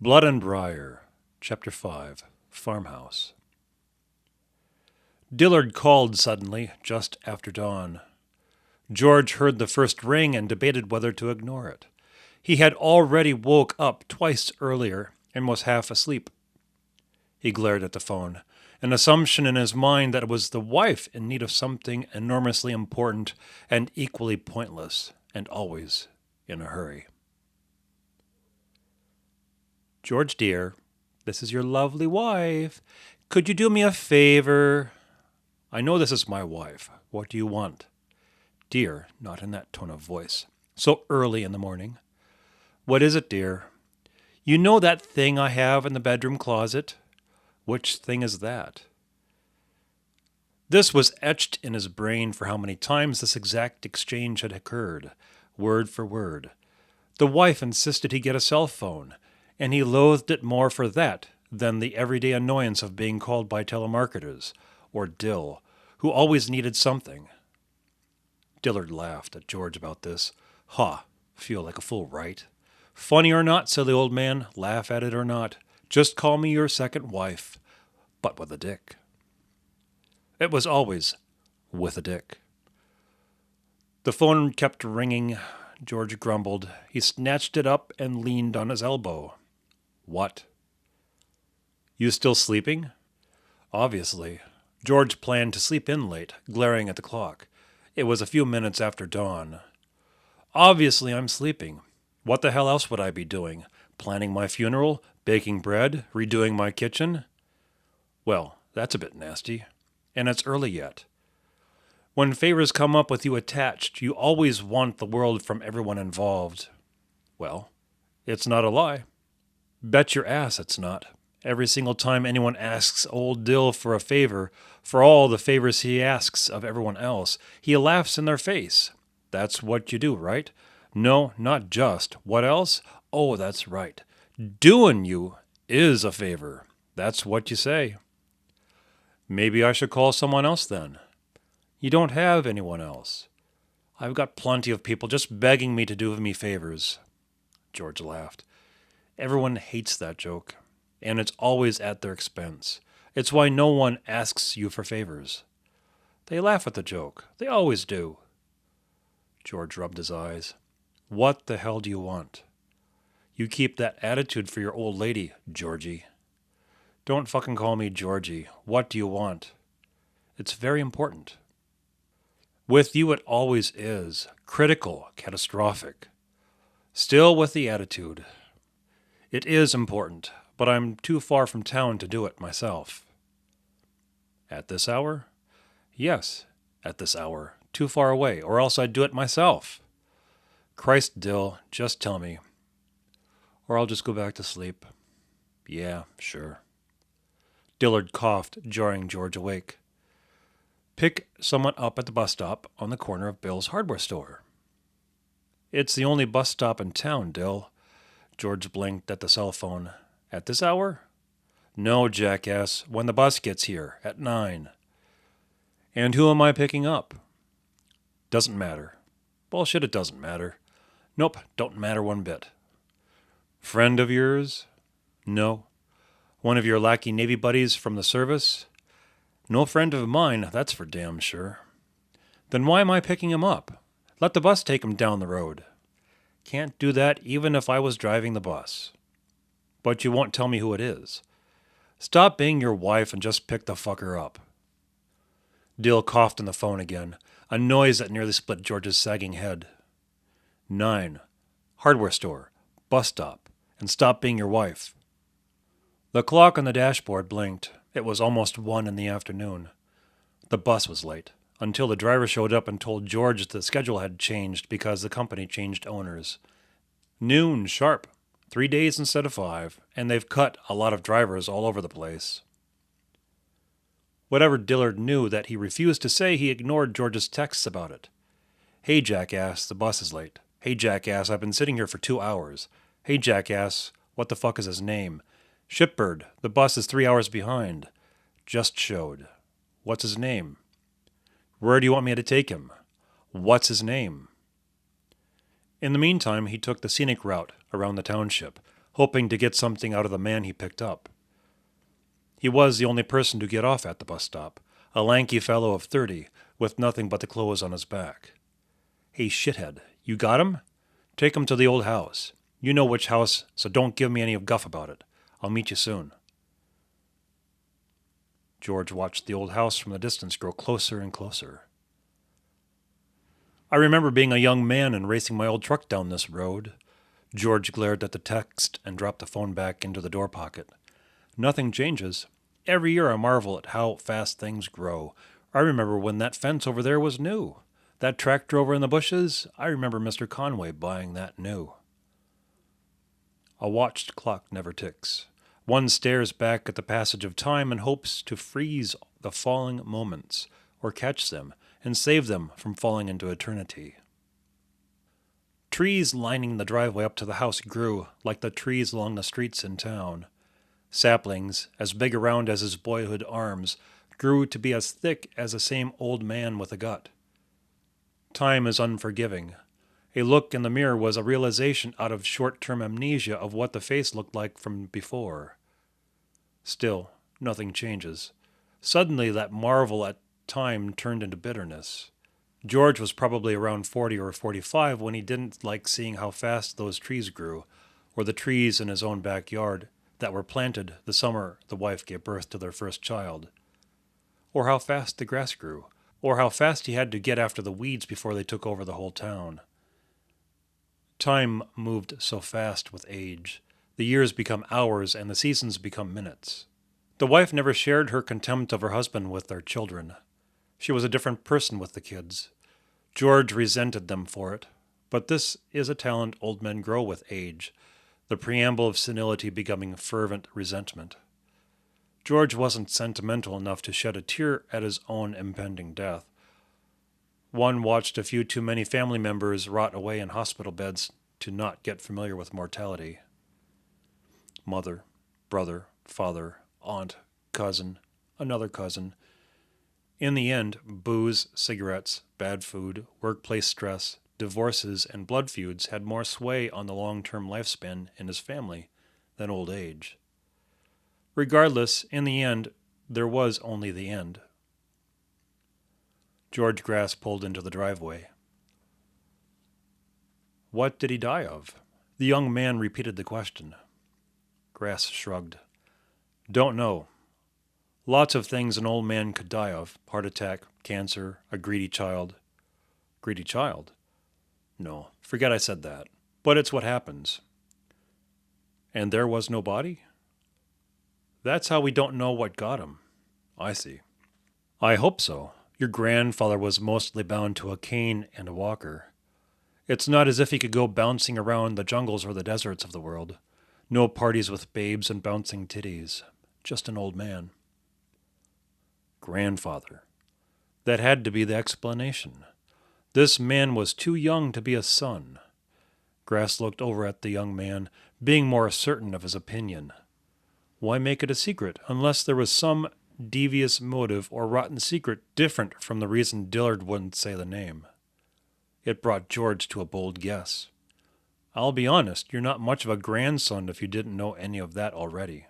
Blood and Briar, Chapter 5, Farmhouse. Dillard called suddenly, just after dawn. George heard the first ring and debated whether to ignore it. He had already woke up twice earlier and was half asleep. He glared at the phone, an assumption in his mind that it was the wife in need of something enormously important and equally pointless, and always in a hurry. George, dear, this is your lovely wife. Could you do me a favor? I know this is my wife. What do you want? Dear, not in that tone of voice. So early in the morning. What is it, dear? You know that thing I have in the bedroom closet? Which thing is that? This was etched in his brain for how many times this exact exchange had occurred, word for word. The wife insisted he get a cell phone, and he loathed it more for that than the everyday annoyance of being called by telemarketers, or Dill, who always needed something. Dillard laughed at George about this. Ha, feel like a fool, right? Funny or not, silly old man, laugh at it or not. Just call me your second wife, but with a dick. It was always with a dick. The phone kept ringing. George grumbled. He snatched it up and leaned on his elbow. What? You still sleeping? Obviously. George planned to sleep in late, glaring at the clock. It was a few minutes after dawn. Obviously I'm sleeping. What the hell else would I be doing? Planning my funeral? Baking bread? Redoing my kitchen? Well, that's a bit nasty. And it's early yet. When favors come up with you attached, you always want the world from everyone involved. Well, it's not a lie. Bet your ass it's not. Every single time anyone asks old Dill for a favor, for all the favors he asks of everyone else, he laughs in their face. That's what you do, right? No, not just. What else? Oh, that's right. Doing you is a favor. That's what you say. Maybe I should call someone else then. You don't have anyone else. I've got plenty of people just begging me to do me favors. George laughed. Everyone hates that joke, and it's always at their expense. It's why no one asks you for favors. They laugh at the joke. They always do. George rubbed his eyes. What the hell do you want? You keep that attitude for your old lady, Georgie. Don't fucking call me Georgie. What do you want? It's very important. With you it always is. Critical, catastrophic. Still with the attitude. It is important, but I'm too far from town to do it myself. At this hour? Yes, at this hour. Too far away, or else I'd do it myself. Christ, Dill, just tell me. Or I'll just go back to sleep. Yeah, sure. Dillard coughed, jarring George awake. Pick someone up at the bus stop on the corner of Bill's hardware store. It's the only bus stop in town, Dill. George blinked at the cell phone. At this hour? No, jackass, when the bus gets here, at 9. And who am I picking up? Doesn't matter. Bullshit, it doesn't matter. Nope, don't matter one bit. Friend of yours? No. One of your lackey Navy buddies from the service? No friend of mine, that's for damn sure. Then why am I picking him up? Let the bus take him down the road. Can't do that even if I was driving the bus. But you won't tell me who it is. Stop being your wife and just pick the fucker up. Dill coughed on the phone again, a noise that nearly split George's sagging head. 9. Hardware store, bus stop, and stop being your wife. The clock on the dashboard blinked. It was almost 1 in the afternoon. The bus was late, until the driver showed up and told George the schedule had changed because the company changed owners. Noon, sharp. 3 days instead of 5, and they've cut a lot of drivers all over the place. Whatever Dillard knew that he refused to say, he ignored George's texts about it. Hey, jackass, the bus is late. Hey, jackass, I've been sitting here for 2 hours. Hey, jackass, what the fuck is his name? Shipbird, the bus is 3 hours behind. Just showed. What's his name? Where do you want me to take him? What's his name? In the meantime, he took the scenic route around the township, hoping to get something out of the man he picked up. He was the only person to get off at the bus stop, a lanky fellow of 30, with nothing but the clothes on his back. "Hey, shithead, you got him? Take him to the old house. You know which house, so don't give me any guff about it. I'll meet you soon." George watched the old house from the distance grow closer and closer. "I remember being a young man and racing my old truck down this road." George glared at the text and dropped the phone back into the door pocket. "Nothing changes. Every year I marvel at how fast things grow. I remember when that fence over there was new. That tractor over in the bushes, I remember Mr. Conway buying that new." A watched clock never ticks. One stares back at the passage of time and hopes to freeze the falling moments, or catch them, and save them from falling into eternity. Trees lining the driveway up to the house grew like the trees along the streets in town. Saplings, as big around as his boyhood arms, grew to be as thick as the same old man with a gut. Time is unforgiving. A look in the mirror was a realization out of short-term amnesia of what the face looked like from before. Still, nothing changes. Suddenly that marvel at time turned into bitterness. George was probably around 40 or 45 when he didn't like seeing how fast those trees grew, or the trees in his own backyard that were planted the summer the wife gave birth to their first child, or how fast the grass grew, or how fast he had to get after the weeds before they took over the whole town. Time moved so fast with age. The years become hours and the seasons become minutes. The wife never shared her contempt of her husband with their children. She was a different person with the kids. George resented them for it, but this is a talent old men grow with age, the preamble of senility becoming fervent resentment. George wasn't sentimental enough to shed a tear at his own impending death. One watched a few too many family members rot away in hospital beds to not get familiar with mortality. Mother, brother, father, aunt, cousin, another cousin. In the end, booze, cigarettes, bad food, workplace stress, divorces, and blood feuds had more sway on the long-term lifespan in his family than old age. Regardless, in the end, there was only the end. George Grass pulled into the driveway. "What did he die of?" The young man repeated the question. Grass shrugged. "Don't know. Lots of things an old man could die of. Heart attack, cancer, a greedy child." "Greedy child?" "No, forget I said that. But it's what happens." "And there was no body?" "That's how we don't know what got him." "I see." "I hope so. Your grandfather was mostly bound to a cane and a walker. It's not as if he could go bouncing around the jungles or the deserts of the world. No parties with babes and bouncing titties. Just an old man." Grandfather. That had to be the explanation. This man was too young to be a son. Grass looked over at the young man, being more certain of his opinion. Why make it a secret unless there was some devious motive or rotten secret different from the reason Dillard wouldn't say the name? It brought George to a bold guess. "I'll be honest, you're not much of a grandson if you didn't know any of that already."